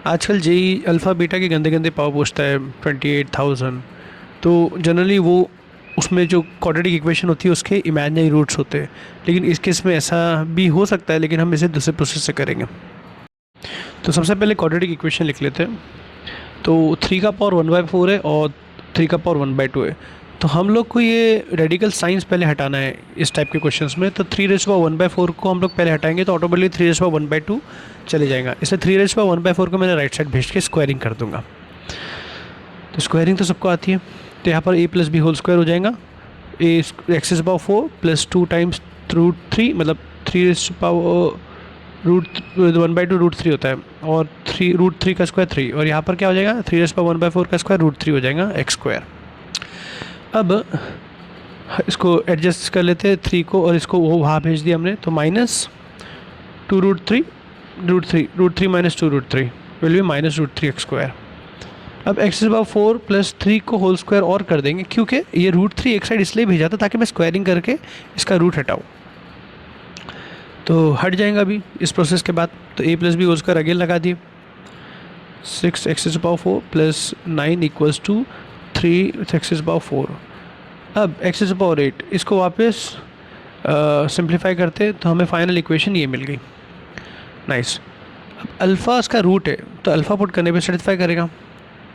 आजकल JEE alpha beta के गंदे गंदे पावर पूछता है 28,000, तो जनरली वो उसमें जो क्वाड्रेटिक इक्वेशन होती है उसके इमेजिनरी रूट्स होते हैं, लेकिन इस केस में ऐसा भी हो सकता है, लेकिन हम इसे दूसरे प्रोसेस से करेंगे। तो सबसे पहले क्वाड्रेटिक इक्वेशन लिख लेते हैं। तो 3 का पावर 1/4 है और 3 का पावर 1/2 है। तो हम लोग को ये रेडिकल साइंस पहले हटाना है इस टाइप के क्वेश्चंस में। तो 3⁻1/4 को हम लोग पहले हटाएंगे तो ऑटोमेटिकली 3⁻1/2 चले जाएगा। इसलिए 3⁻1/4 को मैंने राइट साइड भेज के स्क्वायरिंग कर दूंगा। तो स्क्वायरिंग तो सबको आती है, तो यहाँ पर a + b होल स्क्वायर हो जाएगा। x⁴ प्लस 2 टाइम्स √3, मतलब 1/2 √3 होता है, और √3 का स्क्वायर 3, और यहाँ पर क्या हो जाएगा 3⁻1/4 का स्क्वायर √3 हो जाएगा x²। अब इसको एडजस्ट कर लेते हैं 3 को, और इसको वो वहाँ भेज दिया हमने, तो -2 √3 √3 माइनस 2 √3 विल बी -√3 x²। अब x⁴ प्लस 3 को होल स्क्वायर और कर देंगे, क्योंकि ये √3 एक साइड इसलिए भेजा था ताकि मैं स्क्वायरिंग करके इसका रूट हटाऊँ, तो हट जाएगा अभी इस प्रोसेस के बाद। तो a + b whole square again लगा दिए, 6x⁴ plus 9 equals to 3x⁴। अब x⁴, इसको वापस सिंप्लीफाई करते तो हमें फाइनल इक्वेशन ये मिल गई। नाइस। अब अल्फ़ा इसका रूट है, तो अल्फ़ा पुट करने पे सेटिस्फाई करेगा,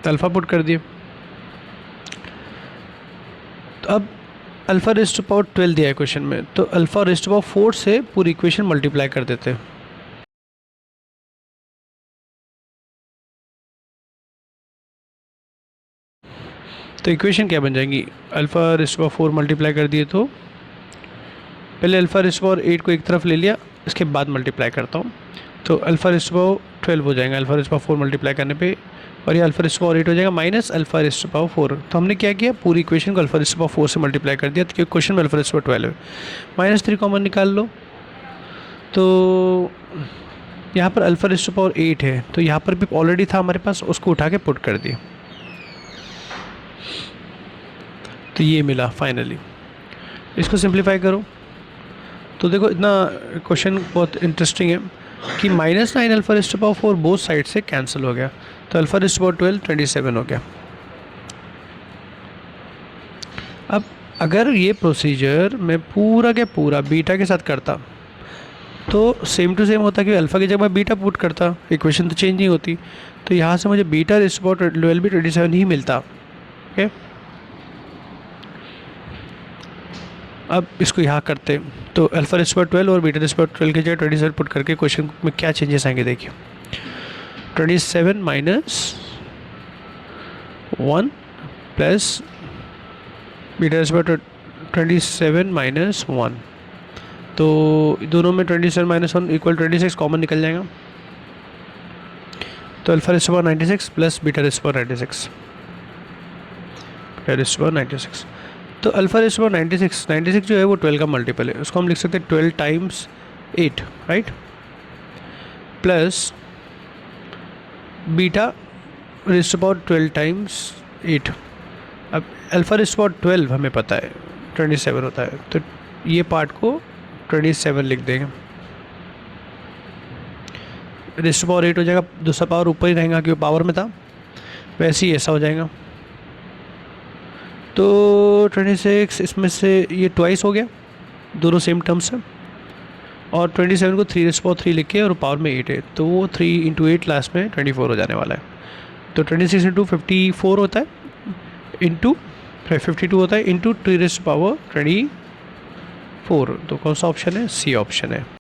तो अल्फ़ा पुट कर दिए। तो अब α⁴ दिया है क्वेश्चन में, तो α⁴ से पूरी इक्वेशन मल्टीप्लाई कर देते हैं। तो इक्वेशन क्या बन जाएगी, α⁴ मल्टीप्लाई कर दिए, तो पहले α⁴ को एक तरफ ले लिया, इसके बाद मल्टीप्लाई करता हूँ, तो α⁴ हो जाएगा α⁴ मल्टीप्लाई करने पे, और ये α⁴ हो जाएगा माइनस α⁴। तो हमने क्या किया, पूरी इक्वेशन को α⁴ से मल्टीप्लाई कर दिया, क्योंकि क्वेश्चन में α⁴ है। -3 कॉमन निकाल लो, तो यहाँ पर α⁴ है, तो यहाँ पर भी ऑलरेडी था हमारे पास, उसको उठा के पुट कर दिया, तो ये मिला फाइनली। इसको सिंप्लीफाई करो, तो देखो इतना क्वेश्चन बहुत इंटरेस्टिंग है कि -9 α⁴ बोथ साइड से कैंसिल हो गया, तो α⁴ 27 हो गया। अब अगर ये प्रोसीजर मैं पूरा के पूरा बीटा के साथ करता तो सेम टू सेम होता कि अल्फ़ा की जगह मैं बीटा पुट करता, इक्वेशन तो चेंज नहीं होती। तो यहाँ से मुझे β⁻12 भी 27 ही मिलता। ओके, अब इसको यहाँ करते, तो α⁴ 12 और β⁻12 की जगह 27 पुट करके क्वेश्चन में क्या चेंजेस आएंगे देखिए। 27 माइनस 1 प्लस β⁻27 -1, तो दोनों में 27 - 1 = 26 कॉमन निकल जाएगा, तो α⁴ 96 प्लस β⁻96 तो α⁴ 96 जो है वो 12 का मल्टीपल है, उसको हम लिख सकते हैं 12 टाइम्स 8, राइट, प्लस β⁻12 टाइम्स 8। अब α⁴ हमें पता है 27 होता है, तो ये पार्ट को 27 लिख देंगे, ⁻8 हो जाएगा, दूसरा पावर ऊपर ही रहेगा क्योंकि पावर में था, वैसे ही ऐसा हो जाएगा। तो 26 इसमें से ये ट्वाइस हो गया, दोनों सेम टर्म्स है, और 27 को 3⁻3 लिख के, और पावर में 8 है, तो वो 3 × 8 लास्ट में 24 हो जाने वाला है। तो 26 × 54 होता है, इंटू 52 होता है, इंटू 2⁻24, तो कौन सा ऑप्शन है, सी ऑप्शन है।